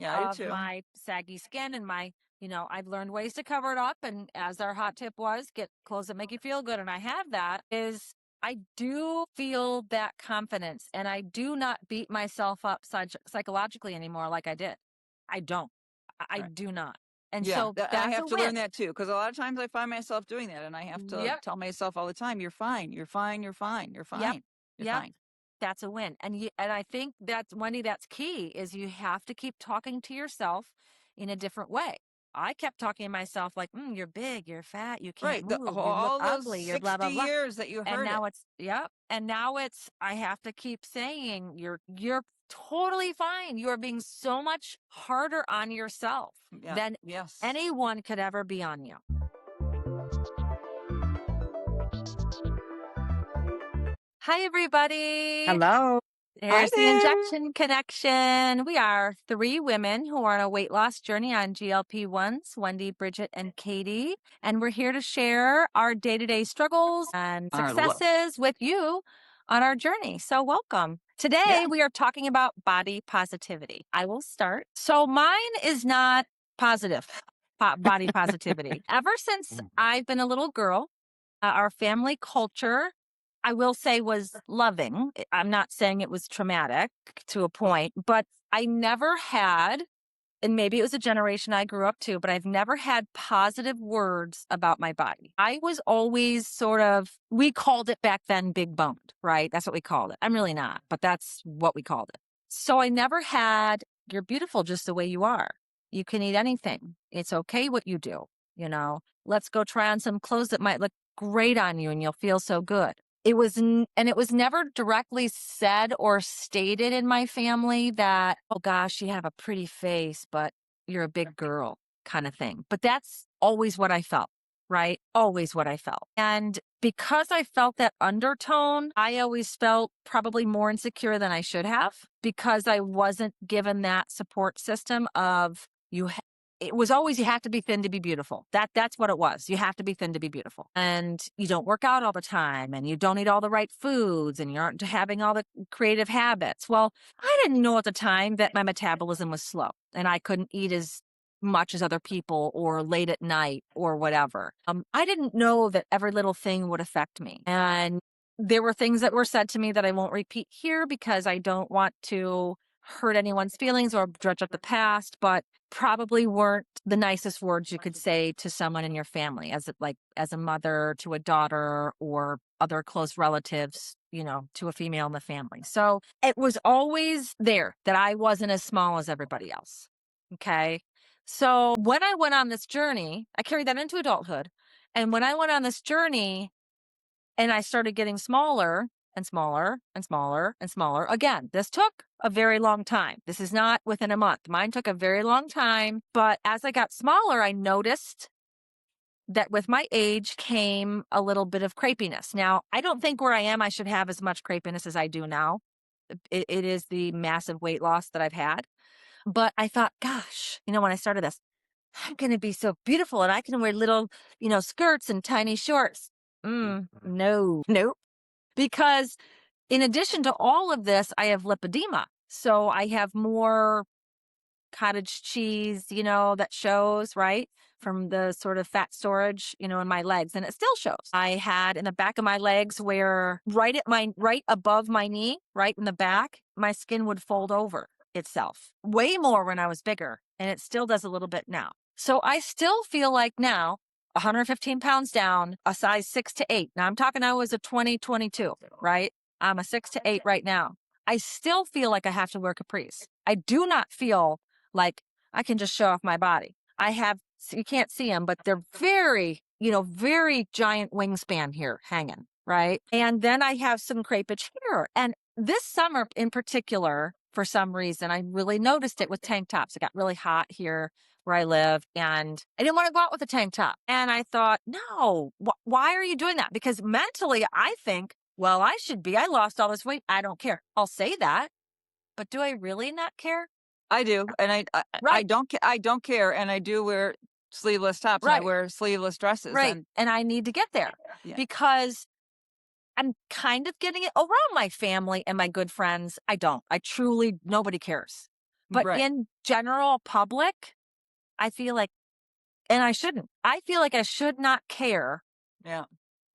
I do of too. my saggy skin and my, I've learned ways to cover it up. And as our hot tip was, get clothes that make you feel good. And I have that is I do feel that confidence and I do not beat myself up psychologically anymore like I did. I don't. I Right. do not. And Yeah, so I that's have a to learn win. that too, because a lot of times I find myself doing that, and I have to Yep. tell myself all the time, "You're fine. You're fine. You're fine. You're Yep. fine. You're Yep. fine." That's a win. And I think that's Wendy, that's key is you have to keep talking to yourself in a different way. I kept talking to myself like, you're big, you're fat, you can't Right. move, you look All those ugly, you're blah, 60 blah, blah. years that you And heard it. now it's, yep. And now it's, I have to keep saying you're totally fine. You are being so much harder on yourself Yeah. than Yes. anyone could ever be on you. Hi, everybody. Hello. Hi There's the there. injection connection. We are three women who are on a weight loss journey on GLP1s, Wendy, Bridgette, and Katie. And we're here to share our day-to-day struggles and Our look. successes with you on our journey. So welcome. Today, Yeah. we are talking about body positivity. I will start. So mine is not positive, body positivity. Ever since I've been a little girl, our family culture, I will say, was loving. I'm not saying it was traumatic to a point, but I never had, and maybe it was a generation I grew up to, but I've never had positive words about my body. I was always sort of, we called it back then big boned, right? That's what we called it. I'm really not, but that's what we called it. So I never had, you're beautiful just the way you are. You can eat anything. It's okay what you do. Let's go try on some clothes that might look great on you and you'll feel so good. And it was never directly said or stated in my family that, oh gosh, you have a pretty face, but you're a big girl kind of thing. But that's always what I felt, right? Always what I felt. And because I felt that undertone, I always felt probably more insecure than I should have because I wasn't given that support system of it was always, you have to be thin to be beautiful. That's what it was. You have to be thin to be beautiful. And you don't work out all the time and you don't eat all the right foods and you aren't having all the creative habits. Well, I didn't know at the time that my metabolism was slow and I couldn't eat as much as other people or late at night or whatever. I didn't know that every little thing would affect me. And there were things that were said to me that I won't repeat here because I don't want to hurt anyone's feelings or dredge up the past, but probably weren't the nicest words you could say to someone in your family as a mother to a daughter or other close relatives, to a female in the family. So it was always there that I wasn't as small as everybody else. Okay. So when I went on this journey, I carried that into adulthood. And when I went on this journey and I started getting smaller and smaller and smaller and smaller. Again, this took a very long time. This is not within a month. Mine took a very long time. But as I got smaller, I noticed that with my age came a little bit of crepiness. Now, I don't think where I am, I should have as much crepiness as I do now. It is the massive weight loss that I've had. But I thought, gosh, when I started this, I'm going to be so beautiful and I can wear little, skirts and tiny shorts. No, nope. Because in addition to all of this, I have lipedema. So I have more cottage cheese, that shows, right? From the sort of fat storage, in my legs. And it still shows. I had in the back of my legs where right above my knee, right in the back, my skin would fold over itself way more when I was bigger. And it still does a little bit now. So I still feel like now 115 pounds down, a size 6 to 8. Now I'm talking, I was a 2022, right? I'm a 6 to 8 right now. I still feel like I have to wear capris. I do not feel like I can just show off my body. You can't see them, but they're very, very giant wingspan here hanging, right? And then I have some crepage here. And this summer in particular, for some reason, I really noticed it with tank tops. It got really hot here where I live and I didn't want to go out with a tank top. And I thought, no, why are you doing that? Because mentally I think, well, I lost all this weight. I don't care. I'll say that, but do I really not care? I do, and I Right. I don't care, and I do wear sleeveless tops, and I Right. wear sleeveless dresses, Right. and And I need to get there yeah. because I'm kind of getting it around my family and my good friends. I don't. Nobody cares. But Right. in general public, I feel like, and I shouldn't. I feel like I should not care, Yeah.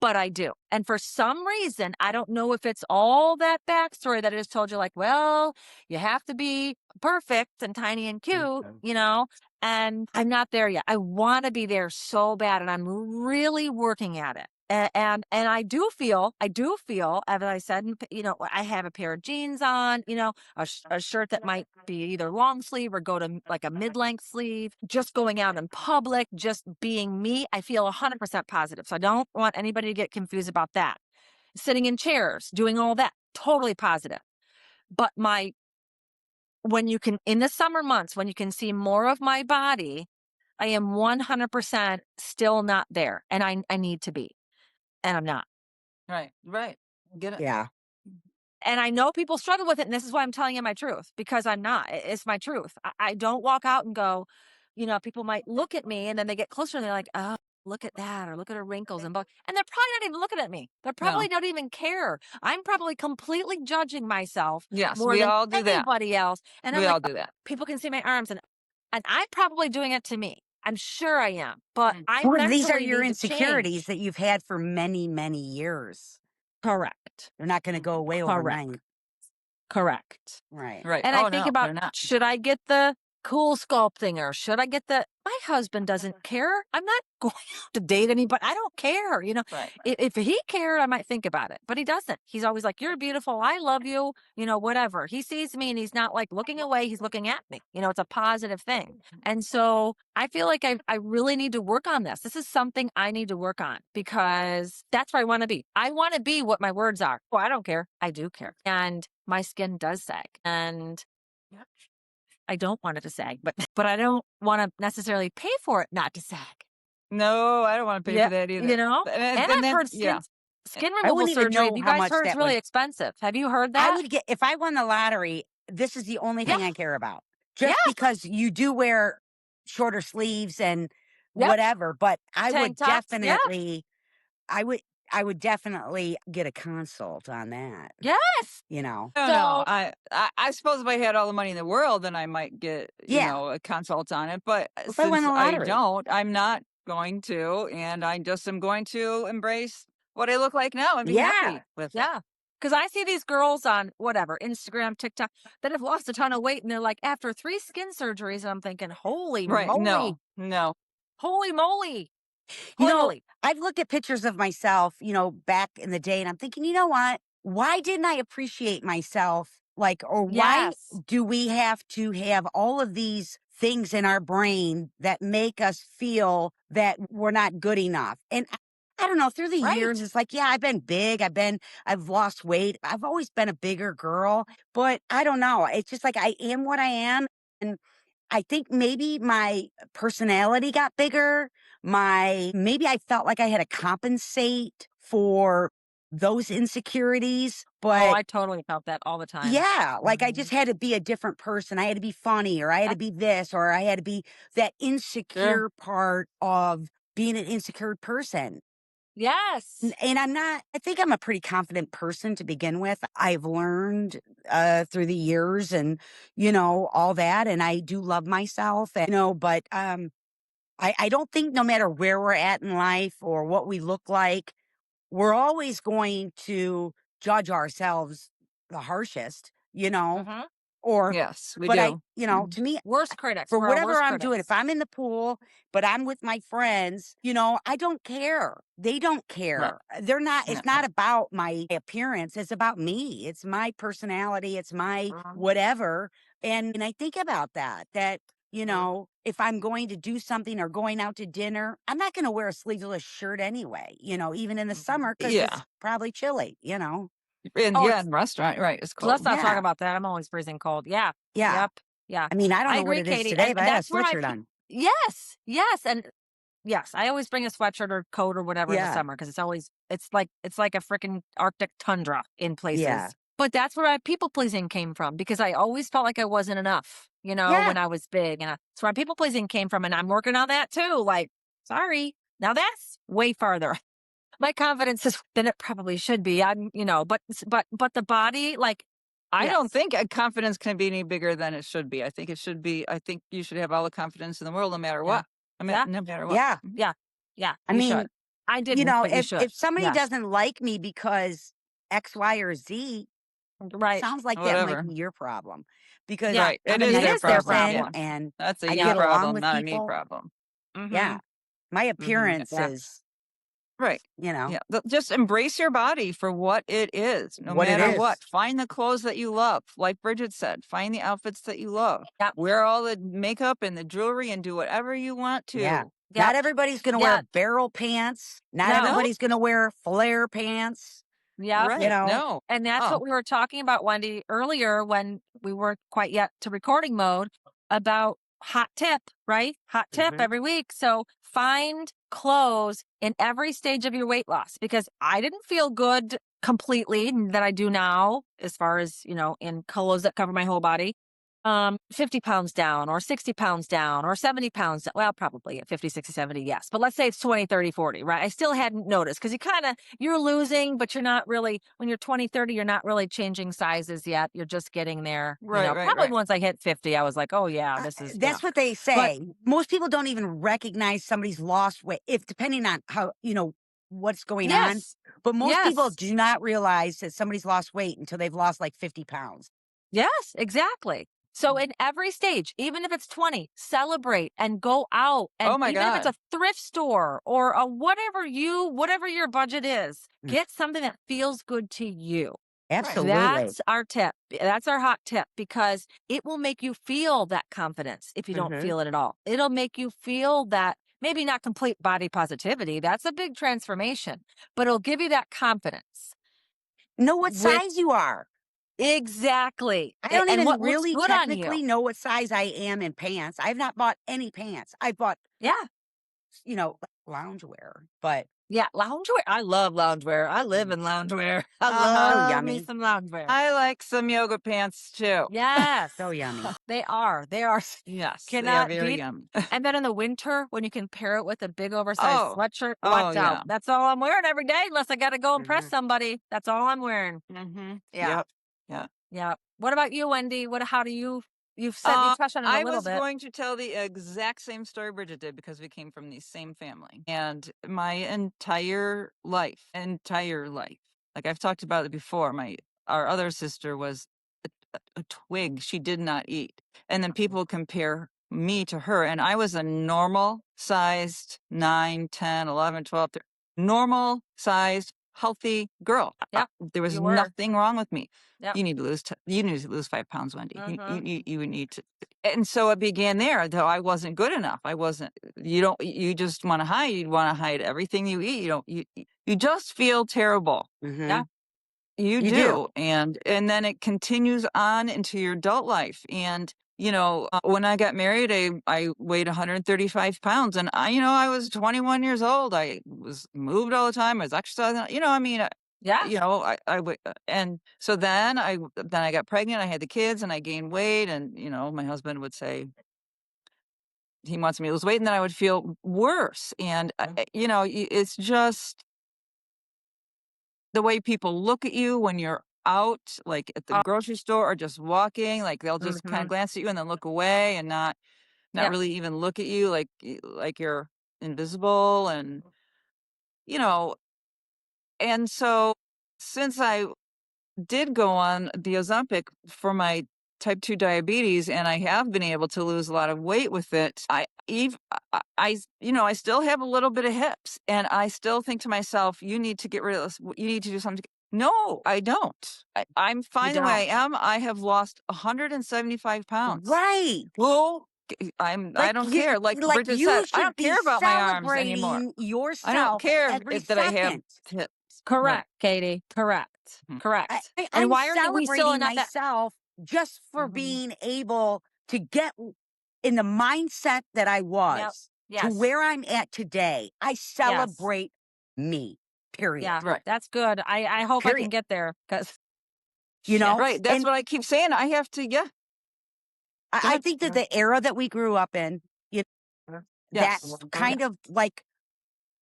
but I do. And for some reason, I don't know if it's all that backstory that I just told you, like, well, you have to be perfect and tiny and cute, and I'm not there yet. I want to be there so bad, and I'm really working at it. And I do feel, as I said, I have a pair of jeans on, a shirt that might be either long sleeve or go to like a mid length sleeve, just going out in public, just being me. I feel 100% positive. So I don't want anybody to get confused about that. Sitting in chairs, doing all that, totally positive. But when you can, in the summer months, when you can see more of my body, I am 100% still not there. And I need to be, and I'm not. Right. Right. Get it. Yeah. And I know people struggle with it, and this is why I'm telling you my truth, because I'm not. It's my truth. I don't walk out and go, people might look at me and then they get closer and they're like, oh, look at that, or look at her wrinkles and and they're probably not even looking at me. They're probably No. not even care. I'm probably completely judging myself Yes, more we than all do that. anybody else. And I'm We like, all do that. people can see my arms, and I'm probably doing it to me. I'm sure I am, but I Well, these are mentally your need to insecurities change. that you've had for many, many years. Correct. They're not going to go away Correct. overnight. Correct. Right. Right. And I Oh, think no, about, they're not. should I get the cool sculpting, or should I get my husband doesn't care. I'm not going out to date anybody. I don't care. Right. If he cared, I might think about it, but he doesn't. He's always like, you're beautiful. I love you. Whatever. He sees me and he's not like looking away. He's looking at me. It's a positive thing. And so I feel like I really need to work on this. This is something I need to work on, because that's where I want to be. I want to be what my words are. Well, I don't care. I do care. And my skin does sag. And I don't want it to sag, but I don't want to necessarily pay for it not to sag. No, I don't want to pay Yeah, for that either. And And I've then, heard yeah. skin I removal wouldn't even surgery. Have know you how guys much heard it's that really would. expensive? Have you heard I that? would get, if I won the lottery, this is the only Yeah. thing I care about. Yeah. Just because you do wear shorter sleeves and Yep. whatever, but Tank tops. Yeah. I would, I would definitely get a consult on that, Yes. No, So no. I suppose if I had all the money in the world, then I might get, Yeah. a consult on it. But If I won since the I lottery. don't, I'm not going to, and I just am going to embrace what I look like now and be Yeah. happy with it. yeah. Because I see these girls on whatever, Instagram, TikTok, that have lost a ton of weight, and they're like, after 3 skin surgeries, and I'm thinking, holy Right. moly, No. holy moly, You holy know, moly. I've looked at pictures of myself, back in the day, and I'm thinking, you know what? Why didn't I appreciate myself? Like, or why Yes. do we have to have all of these things in our brain that make us feel that we're not good enough? And I don't know, through the years, Right. it's like, yeah, I've been big. I've lost weight. I've always been a bigger girl, but I don't know. It's just like I am what I am. And I think maybe my personality got bigger. Maybe I felt like I had to compensate for those insecurities. Oh, But I totally felt that all the time. yeah, like I Mhm. just had to be a different person. I had to be funny, or I had to be this, or I had to be that Sure. insecure part of being an insecure person. Yes. And I think I'm a pretty confident person to begin with. I've learned through the years and, all that. And I do love myself, but I don't think no matter where we're at in life or what we look like, we're always going to judge ourselves the harshest, Mhm. or, Yes, we but do. to me, Worst critics. for We're our whatever worst I'm doing, if critics. I'm in the pool, but I'm with my friends, I don't care. They don't Right. care. They're not, No. it's not about my appearance. It's about me. It's my personality. It's my whatever. And I think about that, if I'm going to do something or going out to dinner, I'm not going to wear a sleeveless shirt anyway, even in the summer, because it's Yeah. probably chilly. And Oh, yeah, in restaurant, right, it's let's cold. not talk Yeah. about that. I'm always freezing cold. Yeah. Yeah. Yep. Yeah. I mean, I don't I know what agree, it is Katie. today, And but I had a that's where sweatshirt on. yes. Yes. And yes, I always bring a sweatshirt or coat or whatever in the Yeah. summer, because it's like a freaking Arctic tundra in Yeah. places. But that's where people pleasing came from, because I always felt like I wasn't enough, Yeah. when I was big. And that's where people pleasing came from. And I'm working on that too. Like, sorry. Now that's way farther. My confidence is than it probably should be. But the body, like, I don't Yes. think confidence can be any bigger than it should be. I think you should have all the confidence in the world no matter Yeah. what. I mean, Yeah. no matter what. Yeah. Mhm. Yeah. Yeah. I You should. mean, I didn't, but you should. if somebody Yes. doesn't like me because X, Y, or Z, Right. sounds like that might Whatever. be your problem because Yeah. Right. It I'm a is It nice their is their problem. person Yeah. problem. and That's a I you Yeah. get along problem, with not a me people. problem. Mm-hmm. Yeah. My Mm-hmm. appearance Yeah. is, Right. you know, Yeah. Just embrace your body for what it is, no what it matter what. is. Find the clothes that you love. Like Bridget said, find the outfits that you love. Yep. Wear all the makeup and the jewelry and do whatever you want Yeah. to. Not Yep. everybody's going to wear Yeah. barrel pants. Not No. No. everybody's going to wear flare pants, Yep. you Right. know. No. And that's Oh, what we were talking about, Wendy, earlier when we weren't quite yet to recording mode about hot tip, right? Hot tip Mhm. every week. So find clothes in every stage of your weight loss because I didn't feel good completely that I do now, as far as, in clothes that cover my whole body. 50 pounds down or 60 pounds down or 70 pounds down. Well, probably at 50, 60, 70, yes. But let's say it's 20, 30, 40, right? I still hadn't noticed because you're losing, but you're not really, when you're 20, 30, you're not really changing sizes yet. You're just getting there. right, right, Probably right. once I hit 50, I was like, oh yeah, Uh, this is, That's what they but say. Most people don't even recognize somebody's lost weight, if depending on how, what's going on. yes, But most people yes, do not realize that somebody's lost weight until they've lost like 50 pounds. yes, exactly. So in every stage, even if it's 20, celebrate and go out. And Oh my even if it's God. a thrift store or a whatever your budget is, Mm. get something that feels good to you. Right. Absolutely. That's our tip. That's our hot tip because it will make you feel that confidence if you don't Mhm. feel it at all. It'll make you feel that maybe not complete body positivity. That's a big transformation, but it'll give you that confidence Know what with size you are. exactly. I don't And even what looks really good on you. technically know what size I am in pants. I've not bought any pants. I bought, Yeah. loungewear, but Yeah, loungewear. I love loungewear. I live in loungewear. I so love me yummy. some loungewear. I like some yoga pants too. Yes. So yummy. They are. They are. Yes, they are Cannot very beat. yummy. And then in the winter, when you can pair it with a big oversized Oh, sweatshirt, oh watch out. yeah. That's all I'm wearing every day, unless I got to go impress Mhm. somebody. That's all I'm wearing. Mm-hmm. Yeah. Yep. Yeah. Yeah. What about you, Wendy? How do you've touched on it a I little was bit. going to tell the exact same story Bridget did because we came from the same family. And my entire life, like I've talked about it before, our other sister was a twig she did not eat. And then people compare me to her, and I was a normal sized 9, 10, 11, 12, normal sized, healthy girl. Yep. There was You were. nothing wrong with me. Yep. You need to lose 5 pounds, Wendy. Mm-hmm. You need to. And so it began there, though I wasn't good enough. I wasn't, you just want to hide. You want to hide everything you eat. You just feel terrible. Yeah. Mhm. You You do. do. And then it continues on into your adult life. And, when I got married, I weighed 135 pounds and I was 21 years old. I was moved all the time. I was exercising, I mean, Yes. and so then I got pregnant, I had the kids and I gained weight and, my husband would say he wants me to lose weight and then I would feel worse. And, it's just the way people look at you when you're out, like at the Oh, grocery store or just walking, like they'll just kind mm-hmm. of glance at you and then look away and not Yep. really even look at you like you're invisible and you know and so since I did go on the Ozempic for my type 2 diabetes and I have been able to lose a lot of weight with it. I still have a little bit of hips and I still think to myself, you need to get rid of this. You need to do something. No, I don't. I'm You fine the way don't. I am. I have lost 175 pounds. Right. Well, I don't care. Like Like Bridget said, you I should don't be care about my arms anymore. celebrating I don't yourself care every that I have second. hips. Right. Correct, Katie. Correct. Mhm. Correct. And I'm why are we still celebrating not that? myself just for Mhm. being able to get in the mindset that I Yep. was to Yes. where I'm at today. I Yes. celebrate me, Yeah. period. Right. That's good. I hope I can Period. get there because You know, Right. yes. That's and what I keep saying. I have to. Yeah. Go I ahead. think that the era that we grew up in, Mhm. Yes. that's kind of like,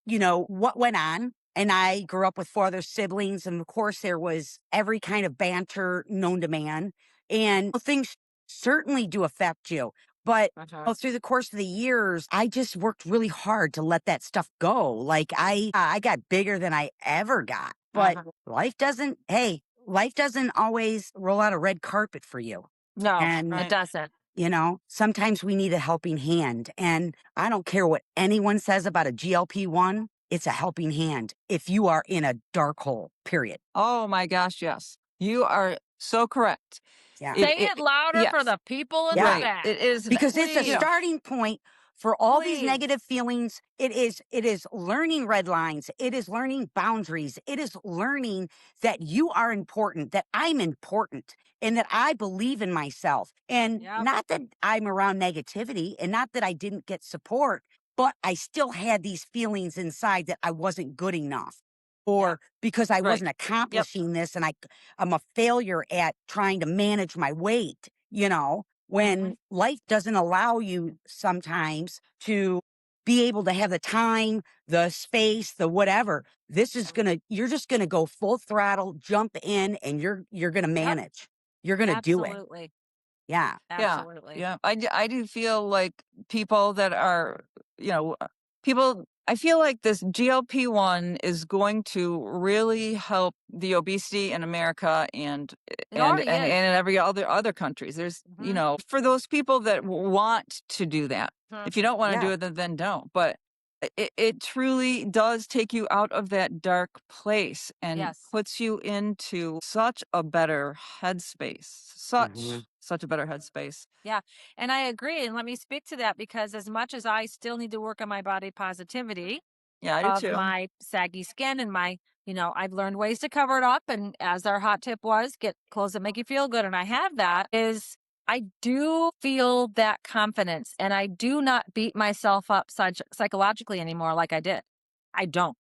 what went on. And I grew up with 4 other siblings, and of course, there was every kind of banter known to man, and things certainly do affect you. But through the course of the years, I just worked really hard to let that stuff go. Like I got bigger than I ever got. But life doesn't always roll out a red carpet for you. No, And it doesn't. sometimes we need a helping hand. And I don't care what anyone says about a GLP-1, it's a helping hand if you are in a dark hole, period. Oh my gosh, yes. You are so correct. Yeah. Say it louder for yes. the people in Yeah. the Right. back. It is Because it's a Please. starting point for all these Please. negative feelings. It is learning red lines. It is learning boundaries. It is learning that you are important, that I'm important, and that I believe in myself. And Yep. not that I'm around negativity and not that I didn't get support, but I still had these feelings inside that I wasn't good enough. Or because I Right. wasn't accomplishing this and I'm a failure at trying to manage my weight, when life doesn't allow you sometimes to be able to have the time, the space, the whatever. You're just gonna go full throttle, jump in, and you're gonna manage. You're gonna do it. Absolutely. Yeah. Absolutely. Yeah. I do feel like people that are, people, I feel like this GLP-1 is going to really help the obesity in America and It already and is. in every other countries. There's, for those people that want to do that. If you don't want to Yeah. do it, then don't. But it truly does take you out of that dark place and Yes. puts you into such a better headspace. Such a better headspace. Yeah. And I agree. And let me speak to that because as much as I still need to work on my body positivity Yeah, I do of too. my saggy skin and my, I've learned ways to cover it up. And as our hot tip was, get clothes that make you feel good. And I have that is I do feel that confidence and I do not beat myself up psychologically anymore like I did. I don't.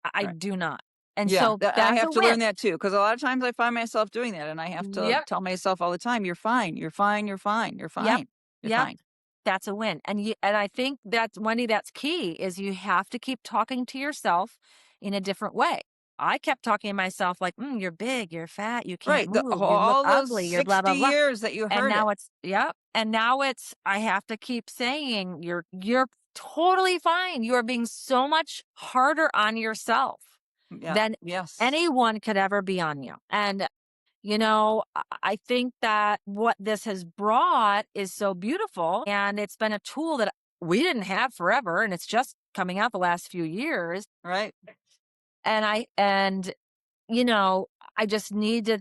I Right. do not. And Yeah, so I that's have a to learn win. that too, because a lot of times I find myself doing that, and I have to Yep. tell myself all the time, "You're fine. You're fine. You're fine. You're Yep. fine. You're Yep. fine." That's a win. And I think that's Wendy, that's key is you have to keep talking to yourself in a different way. I kept talking to myself like, you're big, you're fat, you can't Right, move, you look all those ugly, you're blah, 60 blah, blah. years that you And heard it. now it's, yep. And now it's, I have to keep saying you're totally fine. You are being so much harder on yourself Yeah, than yes. anyone could ever be on you. And I think that what this has brought is so beautiful. And it's been a tool that we didn't have forever. And it's just coming out the last few years. Right. And I just need to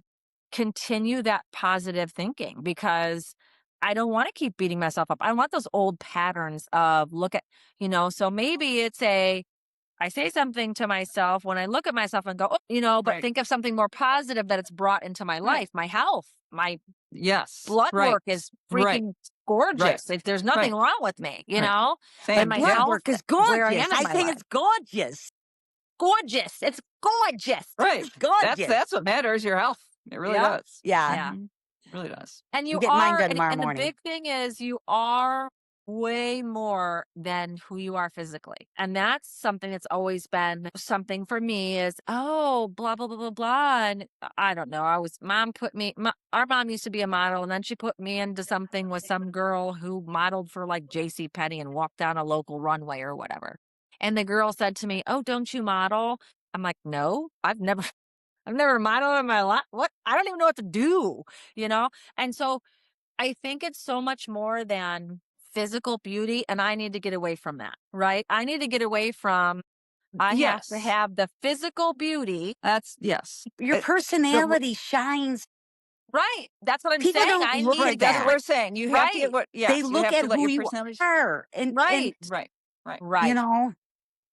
continue that positive thinking because I don't want to keep beating myself up. I want those old patterns of so maybe it's I say something to myself when I look at myself and go, oh, but Right. think of something more positive that it's brought into my life, my health, my Yes. blood Right. work is Right. freaking gorgeous. If there's nothing Right. wrong with me, Right. My Same. my Yeah. blood health, work is where I gorgeous. am in I my think life. it's gorgeous. Gorgeous. It's gorgeous. Right. It's gorgeous. That's what matters, your health. It really Yep. does. Yeah. Yeah. It really does. And I'm you getting mine are, done tomorrow and the morning. big thing is you are way more than who you are physically. And that's something that's always been something for me is, oh, blah, blah, blah, blah, blah. And I don't know. Our mom used to be a model and then she put me into something with some girl who modeled for like JC Penney and walked down a local runway or whatever. And the girl said to me, oh, don't you model? I'm like, no, I've never modeled in my life. What? I don't even know what to do, And so I think it's so much more than physical beauty. And I need to get away from that, right? I need to get away from, I have to Yes. have the physical beauty. That's yes. Your personality shines. Right. That's what I'm People saying. don't I look need Right. at That's that. what we're saying. You have to get Right. what They yes, you look have to at let who your you personality are. And Right. Right. Right. Right.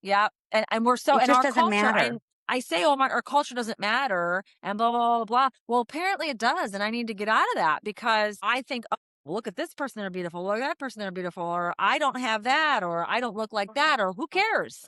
Yeah. And we're so it in just our doesn't culture. matter. I say, oh, our culture doesn't matter and blah, blah, blah, blah. Well, apparently it does. And I need to get out of that because I think, oh, look at this person, they're beautiful. Look at that person, they're beautiful. Or I don't have that, or I don't look like that, or who cares,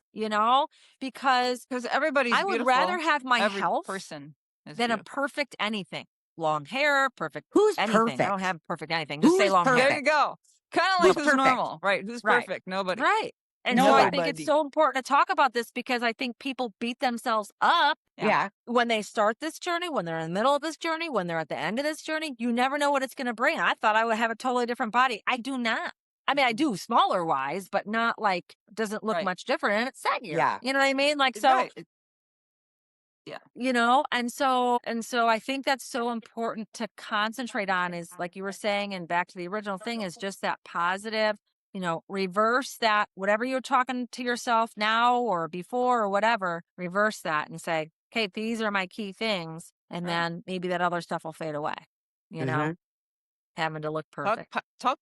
because everybody's I would beautiful. rather have my Every health person is than a beautiful. perfect anything. Long hair, perfect Who's anything. I don't perfect? have perfect anything. Just say Who's long hair. There you perfect? go. Kind of Who's like who's perfect? normal, right? Who's Right. perfect? Nobody. Right. And so I think Nobody. it's so important to talk about this because I think people beat themselves up Yeah. when they start this journey, when they're in the middle of this journey, when they're at the end of this journey. You never know what it's going to bring. I thought I would have a totally different body. I do not. I mean, I do smaller wise, but not like doesn't look Right. much different, and it's saggier. Yeah. You know what I mean? Like, so Right. Yeah. you know, and so I think that's so important to concentrate on is like you were saying, and back to the original thing is just that positive, you know, reverse that, whatever you're talking to yourself now or before or whatever, reverse that and say, okay, these are my key things. And Right. then maybe that other stuff will fade away, you know, having to look perfect. Talk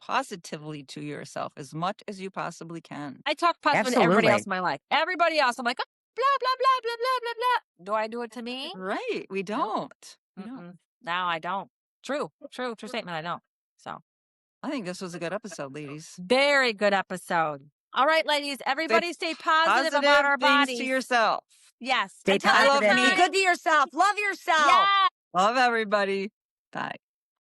positively to yourself as much as you possibly can. I talk positive to everybody else Absolutely. in my life. Everybody else, I'm like, oh, blah, blah, blah, blah, blah, blah, blah. Do I do it to me? Right. We don't. We don't. Mm-mm. No, I don't. True statement. I don't. So I think this was a good episode, ladies. very good episode. All right, ladies, everybody stay positive about our things bodies. to yourself. Yes. Stay Until next positive. Be time. good to yourself. Love yourself. Yeah. Love everybody. Bye.